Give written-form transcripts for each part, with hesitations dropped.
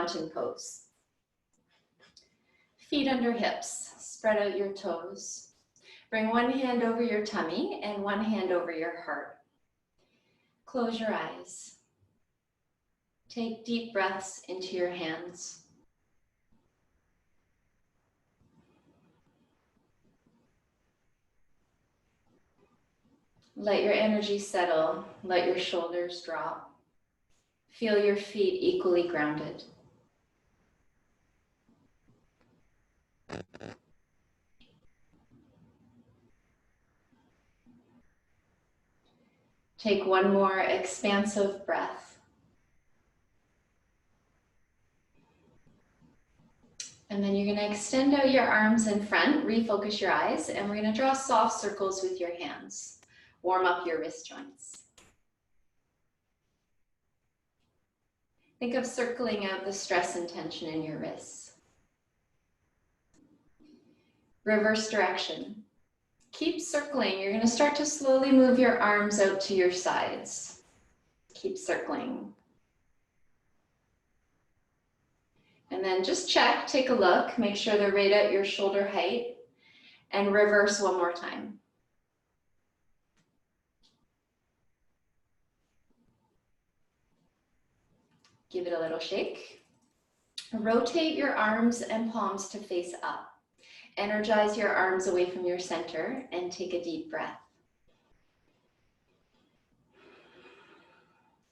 mountain pose. Feet under hips, spread out your toes. Bring one hand over your tummy and one hand over your heart. Close your eyes. Take deep breaths into your hands. Let your energy settle. Let your shoulders drop. Feel your feet equally grounded. Take one more expansive breath. And then you're going to extend out your arms in front, refocus your eyes, and we're going to draw soft circles with your hands. Warm up your wrist joints. Think of circling out the stress and tension in your wrists. Reverse direction. Keep circling. You're going to start to slowly move your arms out to your sides. Keep circling. And then just check, take a look, make sure they're right at your shoulder height, and reverse one more time. Give it a little shake. Rotate your arms and palms to face up. Energize your arms away from your center and take a deep breath.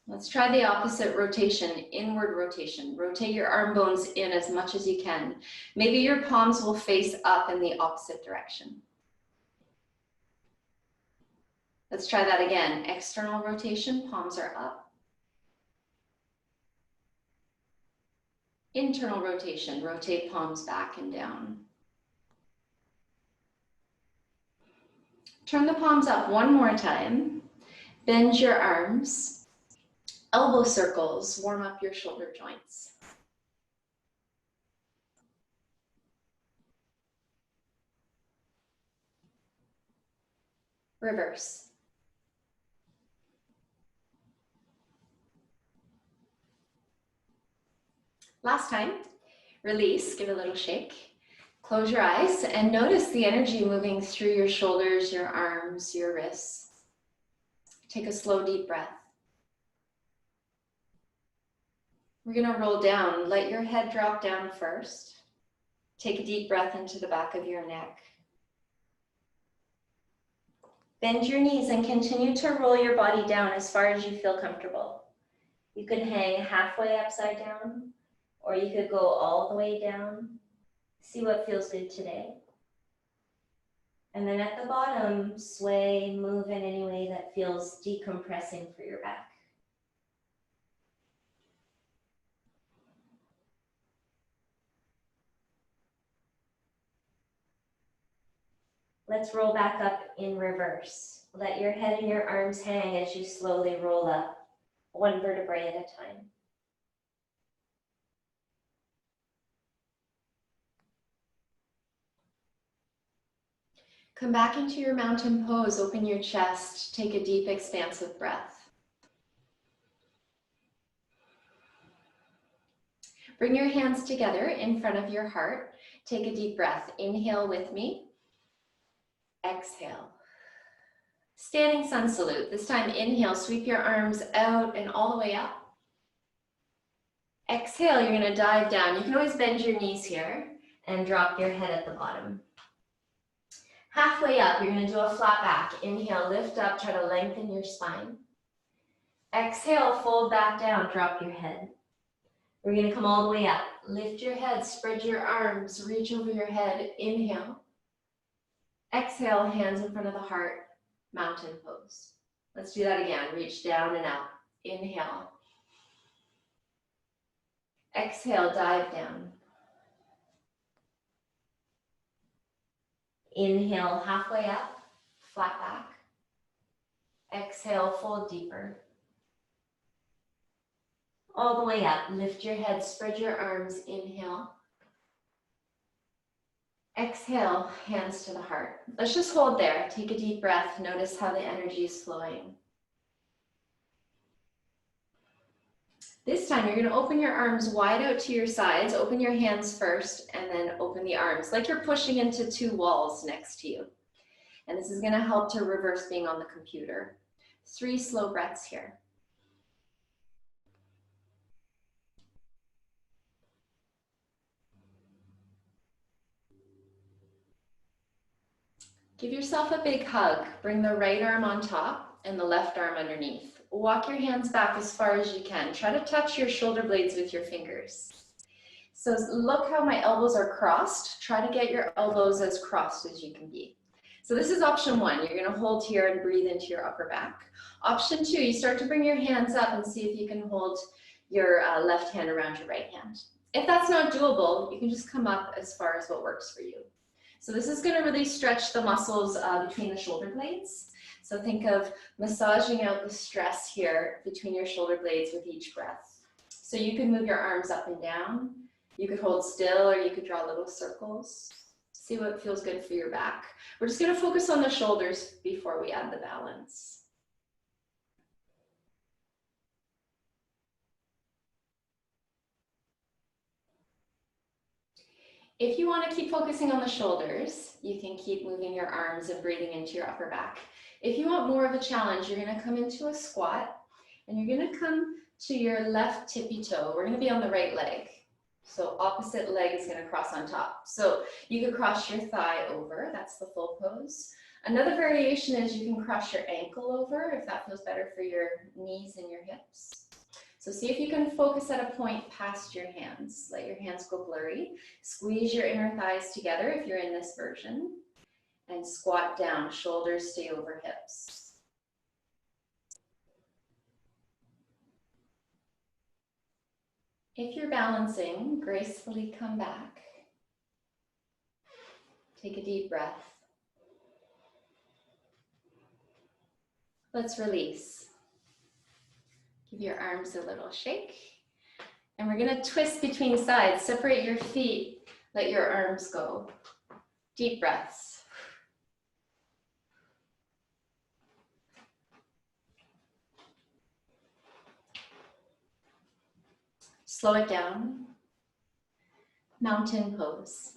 Let's try the opposite rotation, inward rotation. Rotate your arm bones in as much as you can. Maybe your palms will face up in the opposite direction. Let's try that again. External rotation, palms are up. Internal rotation, rotate palms back and down. Turn the palms up one more time. Bend your arms. Elbow circles, warm up your shoulder joints. Reverse. Last time, release, give it a little shake. Close your eyes and notice the energy moving through your shoulders, your arms, your wrists. Take a slow, deep breath. We're going to roll down. Let your head drop down first. Take a deep breath into the back of your neck. Bend your knees and continue to roll your body down as far as you feel comfortable. You could hang halfway upside down, or you could go all the way down. See what feels good today. And then at the bottom, sway, move in any way that feels decompressing for your back. Let's roll back up in reverse. Let your head and your arms hang as you slowly roll up, one vertebrae at a time. Come back into your mountain pose, open your chest, take a deep expansive breath. Bring your hands together in front of your heart. Take a deep breath. Inhale with me. Exhale. Standing sun salute. This time inhale, sweep your arms out and all the way up. Exhale, you're going to dive down. You can always bend your knees here and drop your head at the bottom. Halfway up, you're going to do a flat back. Inhale, lift up, try to lengthen your spine. Exhale, fold back down, drop your head. We're going to come all the way up. Lift your head, spread your arms, reach over your head. Inhale. Exhale, hands in front of the heart, mountain pose. Let's do that again. Reach down and up. Inhale. Exhale, dive down. Inhale, halfway up, flat back. Exhale, fold deeper. All the way up, lift your head, spread your arms, inhale. Exhale, hands to the heart. Let's just hold there. Take a deep breath. Notice how the energy is flowing. This time you're gonna open your arms wide out to your sides, open your hands first, and then open the arms, like you're pushing into two walls next to you. And this is gonna help to reverse being on the computer. 3 slow breaths here. Give yourself a big hug. Bring the right arm on top and the left arm underneath. Walk your hands back as far as you can. Try to touch your shoulder blades with your fingers. So look how my elbows are crossed. Try to get your elbows as crossed as you can be. So this is option 1. You're gonna hold here and breathe into your upper back. Option 2, you start to bring your hands up and see if you can hold your left hand around your right hand. If that's not doable, you can just come up as far as what works for you. So this is gonna really stretch the muscles between the shoulder blades. So think of massaging out the stress here between your shoulder blades with each breath. So you can move your arms up and down. You could hold still, or you could draw little circles. See what feels good for your back. We're just gonna focus on the shoulders before we add the balance. If you want to keep focusing on the shoulders, you can keep moving your arms and breathing into your upper back. If you want more of a challenge, you're going to come into a squat and you're going to come to your left tippy toe. We're going to be on the right leg. So opposite leg is going to cross on top. So you could cross your thigh over. That's the full pose. Another variation is you can cross your ankle over if that feels better for your knees and your hips. So see if you can focus at a point past your hands. Let your hands go blurry. Squeeze your inner thighs together if you're in this version. And squat down, shoulders stay over hips. If you're balancing, gracefully come back. Take a deep breath. Let's release. Give your arms a little shake. And we're gonna twist between sides. Separate your feet, let your arms go. Deep breaths. Slow it down. Mountain pose.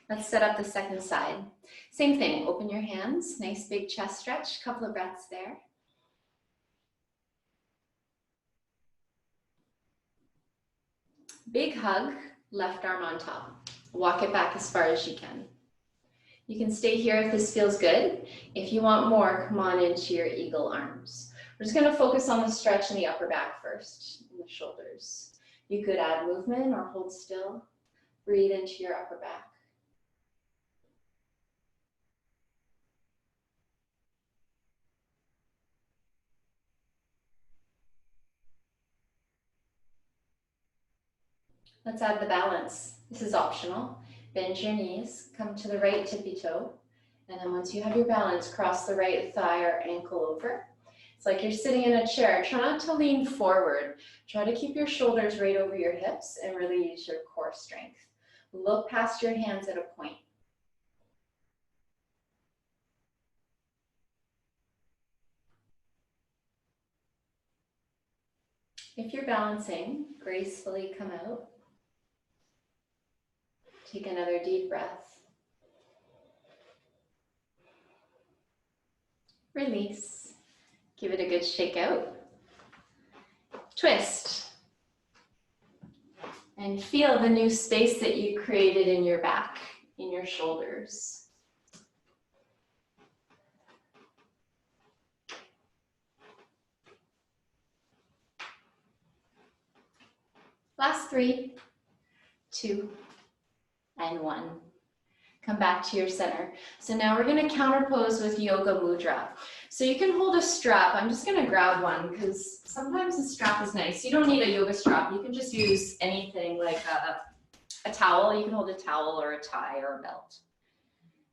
Let's set up the second side. Same thing, open your hands, nice big chest stretch, couple of breaths there. Big hug, left arm on top. Walk it back as far as you can. You can stay here if this feels good. If you want more, come on into your eagle arms. We're just gonna focus on the stretch in the upper back first, in the shoulders. You could add movement or hold still. Breathe into your upper back. Let's add the balance. This is optional. Bend your knees, come to the right tippy toe, and then once you have your balance, cross the right thigh or ankle over. It's like you're sitting in a chair. Try not to lean forward. Try to keep your shoulders right over your hips and really use your core strength. Look past your hands at a point. If you're balancing, gracefully come out. Take another deep breath. Release. Give it a good shake out. Twist. And feel the new space that you created in your back, in your shoulders. Last 3, 2, and 1. Come back to your center. So now we're going to counterpose with Yoga Mudra. So you can hold a strap. I'm just going to grab one because sometimes a strap is nice. You don't need a yoga strap. You can just use anything like a towel. You can hold a towel or a tie or a belt.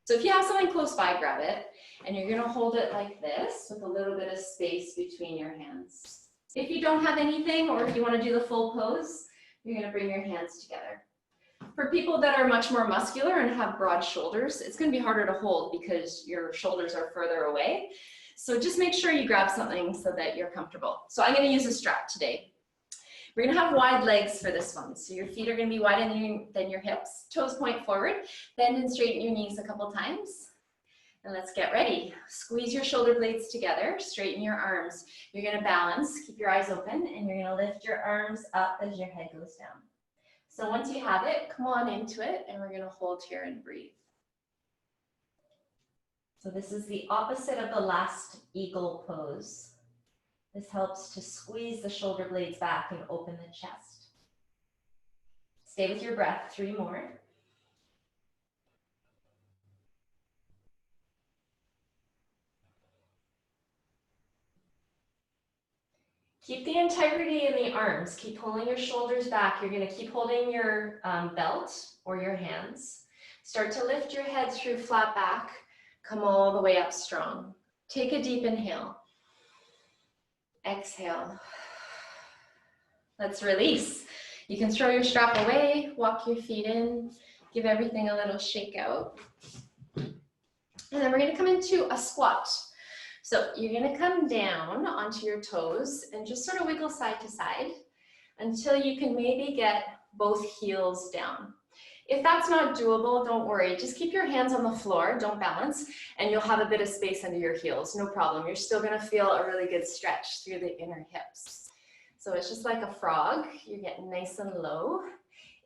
So if you have something close by, grab it. And you're going to hold it like this with a little bit of space between your hands. If you don't have anything, or if you want to do the full pose, you're going to bring your hands together. For people that are much more muscular and have broad shoulders, it's going to be harder to hold because your shoulders are further away. So just make sure you grab something so that you're comfortable. So I'm going to use a strap today. We're gonna have wide legs for this one. So your feet are gonna be wider than your hips. Toes point forward, bend and straighten your knees a couple times. And let's get ready. Squeeze your shoulder blades together, straighten your arms. You're gonna balance, keep your eyes open, and you're gonna lift your arms up as your head goes down. So once you have it, come on into it, and we're gonna hold here and breathe. So this is the opposite of the last eagle pose. This helps to squeeze the shoulder blades back and open the chest. Stay with your breath, 3 more. Keep the integrity in the arms. Keep pulling your shoulders back. You're gonna keep holding your belt or your hands. Start to lift your head through flat back. Come all the way up strong. Take a deep inhale. Exhale. Let's release. You can throw your strap away, walk your feet in, give everything a little shake out. And then we're gonna come into a squat. So you're gonna come down onto your toes and just sort of wiggle side to side until you can maybe get both heels down. If that's not doable, don't worry. Just keep your hands on the floor, don't balance, and you'll have a bit of space under your heels, no problem. You're still gonna feel a really good stretch through the inner hips. So it's just like a frog. You're getting nice and low.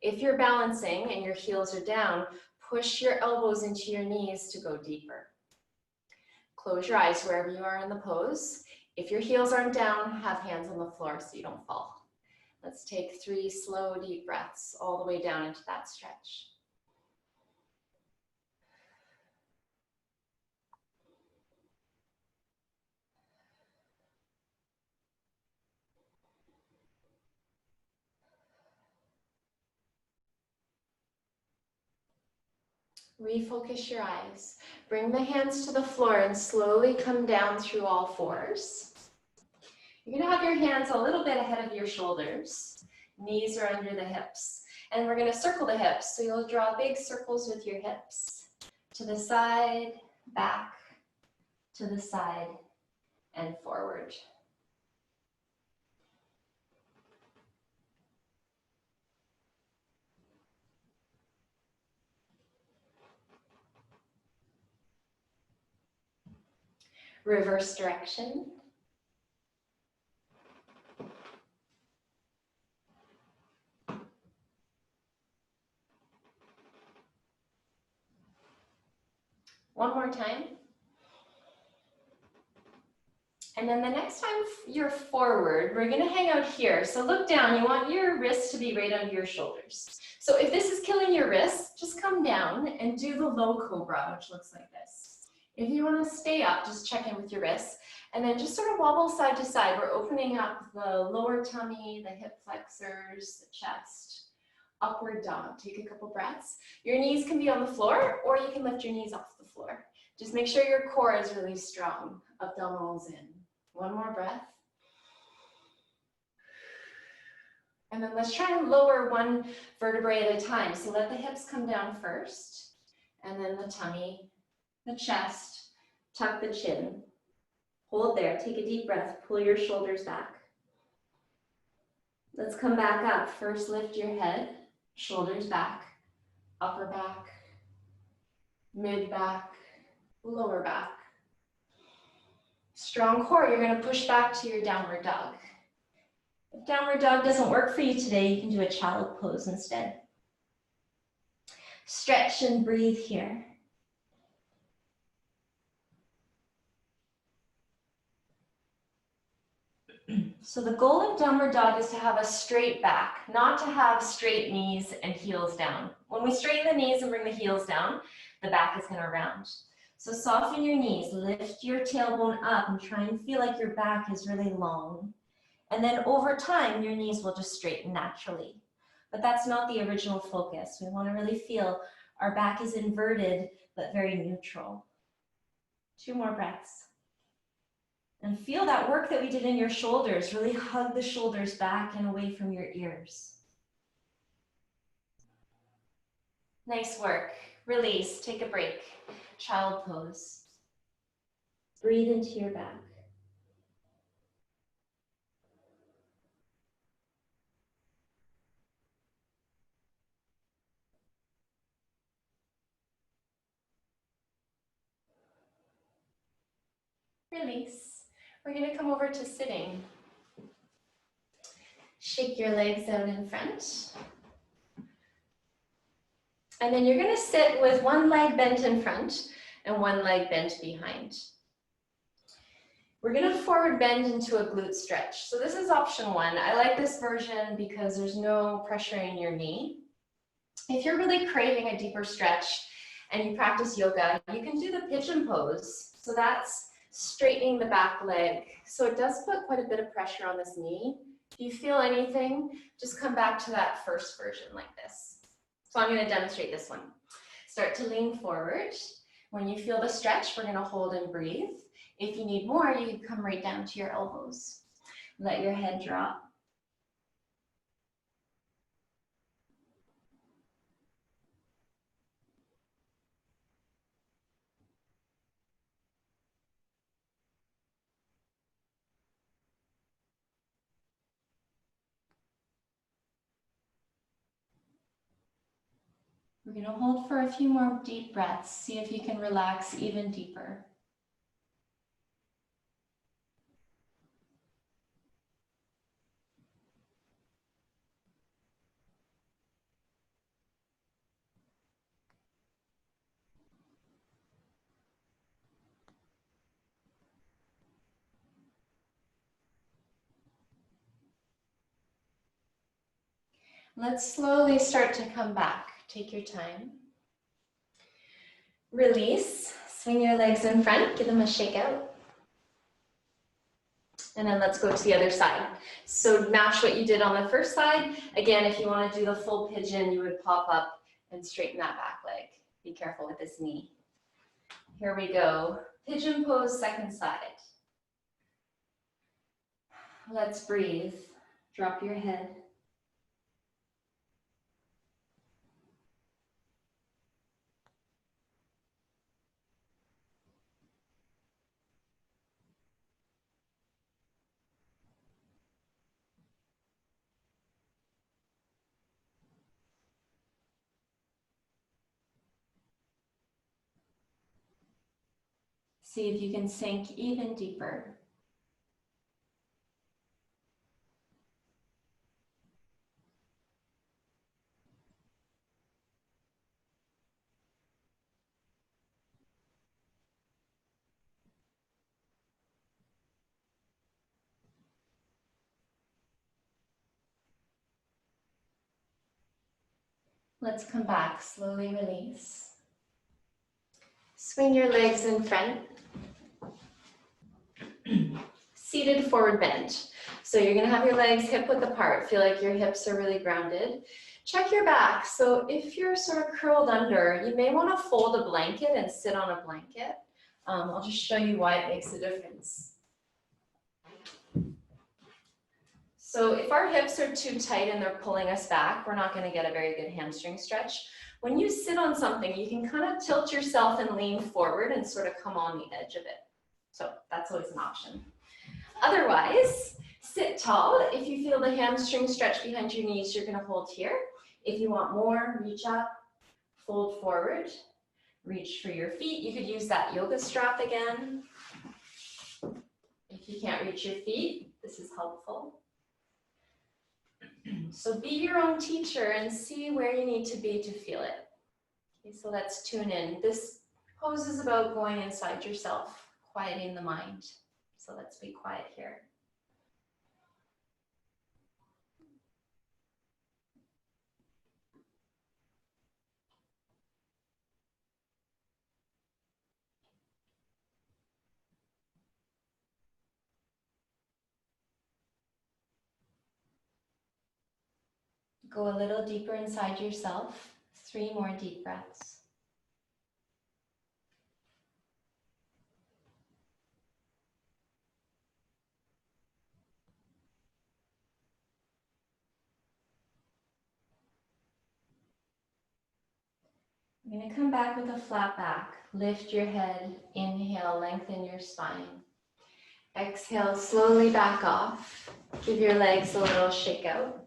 If you're balancing and your heels are down, push your elbows into your knees to go deeper. Close your eyes wherever you are in the pose. If your heels aren't down, have hands on the floor so you don't fall. Let's take 3 slow, deep breaths all the way down into that stretch. Refocus your eyes. Bring the hands to the floor and slowly come down through all 4s. You're gonna have your hands a little bit ahead of your shoulders. Knees are under the hips. And we're gonna circle the hips. So you'll draw big circles with your hips. To the side, back, to the side, and forward. Reverse direction. One more time. And then the next time you're forward, we're gonna hang out here. So look down, you want your wrists to be right under your shoulders. So if this is killing your wrists, just come down and do the low cobra, which looks like this. If you wanna stay up, just check in with your wrists. And then just sort of wobble side to side. We're opening up the lower tummy, the hip flexors, the chest. Upward dog, take a couple breaths. Your knees can be on the floor or you can lift your knees off the floor. Just make sure your core is really strong. Abdominals in. One more breath. And then let's try and lower one vertebrae at a time. So let the hips come down first, and then the tummy, the chest, tuck the chin. Hold there, take a deep breath, pull your shoulders back. Let's come back up. First lift your head, shoulders back, upper back, mid back, lower back. Strong core, you're gonna push back to your downward dog. If downward dog doesn't work for you today, you can do a child pose instead. Stretch and breathe here. So the goal of downward dog is to have a straight back, not to have straight knees and heels down. When we straighten the knees and bring the heels down, the back is gonna round. So soften your knees, lift your tailbone up and try and feel like your back is really long. And then over time, your knees will just straighten naturally. But that's not the original focus. We wanna really feel our back is inverted, but very neutral. 2 more breaths. And feel that work that we did in your shoulders. Really hug the shoulders back and away from your ears. Nice work. Release, take a break. Child pose. Breathe into your back. release. We're gonna come over to sitting. Shake your legs out in front. And then you're gonna sit with one leg bent in front and one leg bent behind. We're gonna forward bend into a glute stretch. So this is option one. I like this version because there's no pressure in your knee. If you're really craving a deeper stretch and you practice yoga, you can do the pigeon pose. So that's straightening the back leg. So it does put quite a bit of pressure on this knee. If you feel anything, just come back to that first version like this. So I'm gonna demonstrate this one. Start to lean forward. When you feel the stretch, we're gonna hold and breathe. If you need more, you can come right down to your elbows. Let your head drop. We're going to hold for a few more deep breaths. See if you can relax even deeper. Let's slowly start to come back. Take your time. Release. Swing your legs in front. Give them a shake out. And then let's go to the other side. So match what you did on the first side. Again, if you want to do the full pigeon, you would pop up and straighten that back leg. Be careful with this knee. Here we go. Pigeon pose, second side. Let's breathe. Drop your head. See if you can sink even deeper. Let's come back, slowly release. Swing your legs in front. Seated forward bend. So you're gonna have your legs hip width apart. Feel like your hips are really grounded. Check your back. So if you're sort of curled under, you may wanna fold a blanket and sit on a blanket. I'll just show you why it makes a difference. So if our hips are too tight and they're pulling us back, we're not gonna get a very good hamstring stretch. When you sit on something, you can kind of tilt yourself and lean forward and sort of come on the edge of it. So that's always an option. Otherwise, sit tall. If you feel the hamstring stretch behind your knees, you're gonna hold here. If you want more, reach up, fold forward, reach for your feet. You could use that yoga strap again. If you can't reach your feet, this is helpful. So be your own teacher and see where you need to be to feel it. Okay, so let's tune in. This pose is about going inside yourself, quieting the mind. So let's be quiet here. Go a little deeper inside yourself. 3 more deep breaths. You're going to come back with a flat back. Lift your head. Inhale, lengthen your spine. Exhale, slowly back off. Give your legs a little shake out.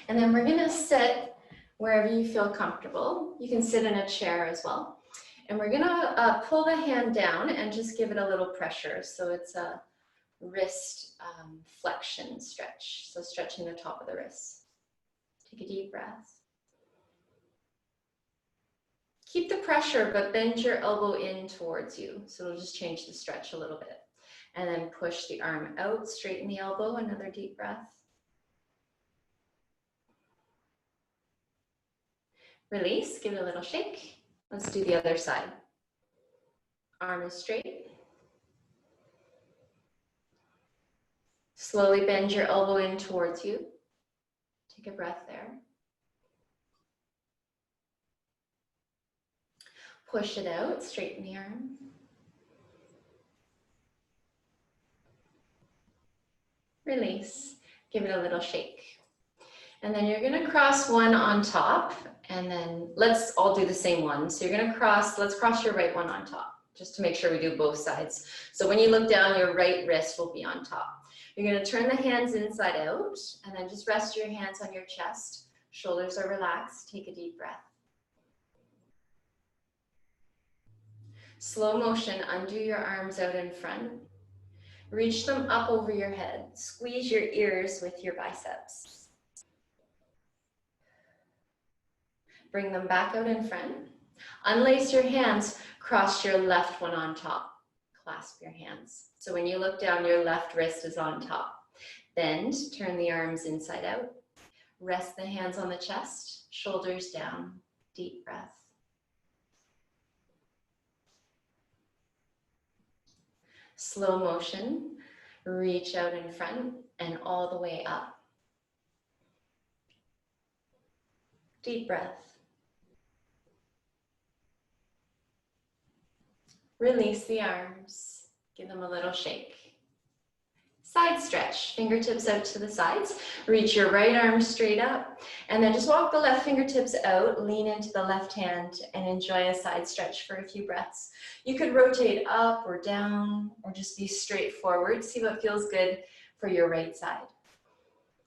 And then we're going to sit wherever you feel comfortable. You can sit in a chair as well. And we're gonna pull the hand down and just give it a little pressure. So it's a wrist flexion stretch. So stretching the top of the wrist. Take a deep breath. Keep the pressure, but bend your elbow in towards you. So it'll just change the stretch a little bit. And then push the arm out, straighten the elbow, another deep breath. Release, give it a little shake. Let's do the other side. Arm is straight. Slowly bend your elbow in towards you. Take a breath there. Push it out, straighten the arm. Release, give it a little shake. And then you're gonna cross one on top, and then let's all do the same one. So you're gonna let's cross your right one on top, just to make sure we do both sides. So when you look down, your right wrist will be on top. You're gonna turn the hands inside out, and then just rest your hands on your chest. Shoulders are relaxed, take a deep breath. Slow motion, undo your arms out in front. Reach them up over your head. Squeeze your ears with your biceps. Bring them back out in front. Unlace your hands, cross your left one on top. Clasp your hands. So when you look down, your left wrist is on top. Bend, turn the arms inside out. Rest the hands on the chest, shoulders down, deep breath. Slow motion, reach out in front and all the way up. Deep breath. Release the arms, give them a little shake. Side stretch, fingertips out to the sides. Reach your right arm straight up, and then just walk the left fingertips out, lean into the left hand, and enjoy a side stretch for a few breaths. You could rotate up or down, or just be straight forward. See what feels good for your right side.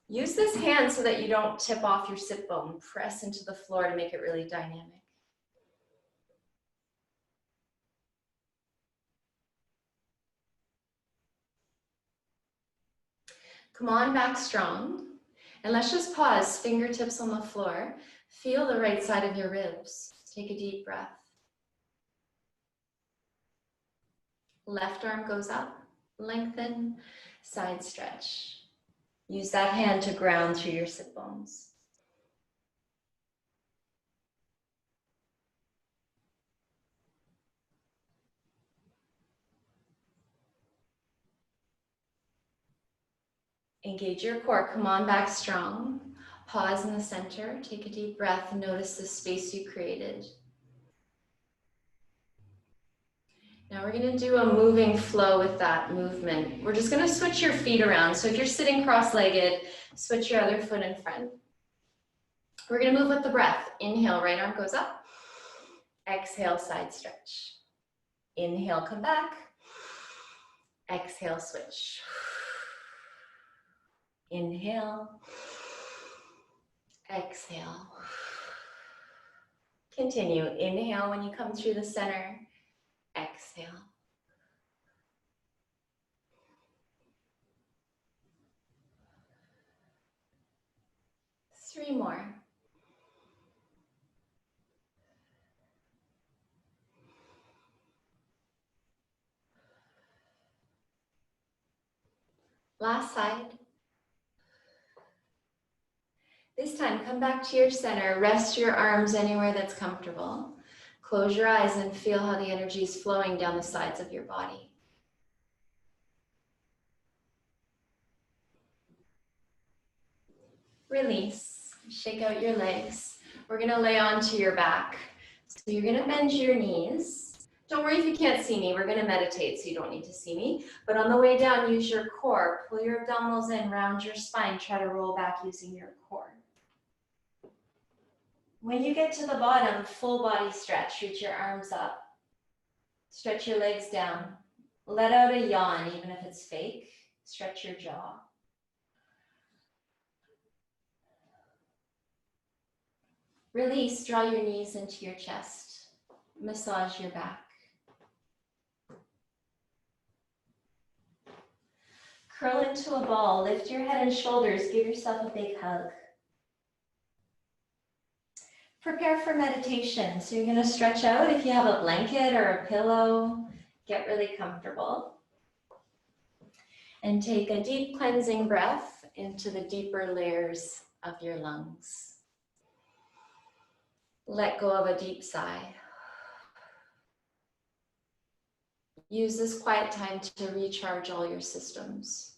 Use this hand so that you don't tip off your sit bone. Press into the floor to make it really dynamic. Come on back strong, and let's just pause, fingertips on the floor. Feel the right side of your ribs. Take a deep breath. Left arm goes up, lengthen, side stretch. Use that hand to ground through your sit bones. Engage your core, come on back strong. Pause in the center, take a deep breath, and notice the space you created. Now we're gonna do a moving flow with that movement. We're just gonna switch your feet around. So if you're sitting cross-legged, switch your other foot in front. We're gonna move with the breath. Inhale, right arm goes up. Exhale, side stretch. Inhale, come back. Exhale, switch. Inhale, exhale. Continue. Inhale when you come through the center. Exhale. Three more. Last side. This time, come back to your center. Rest your arms anywhere that's comfortable. Close your eyes and feel how the energy is flowing down the sides of your body. Release. Shake out your legs. We're going to lay onto your back. So you're going to bend your knees. Don't worry if you can't see me. We're going to meditate, so you don't need to see me. But on the way down, use your core. Pull your abdominals in, round your spine. Try to roll back using your core. When you get to the bottom, full body stretch. Reach your arms up. Stretch your legs down. Let out a yawn, even if it's fake. Stretch your jaw. Release, draw your knees into your chest. Massage your back. Curl into a ball, lift your head and shoulders, give yourself a big hug. Prepare for meditation. So you're gonna stretch out. If you have a blanket or a pillow, get really comfortable. And take a deep cleansing breath into the deeper layers of your lungs. Let go of a deep sigh. Use this quiet time to recharge all your systems.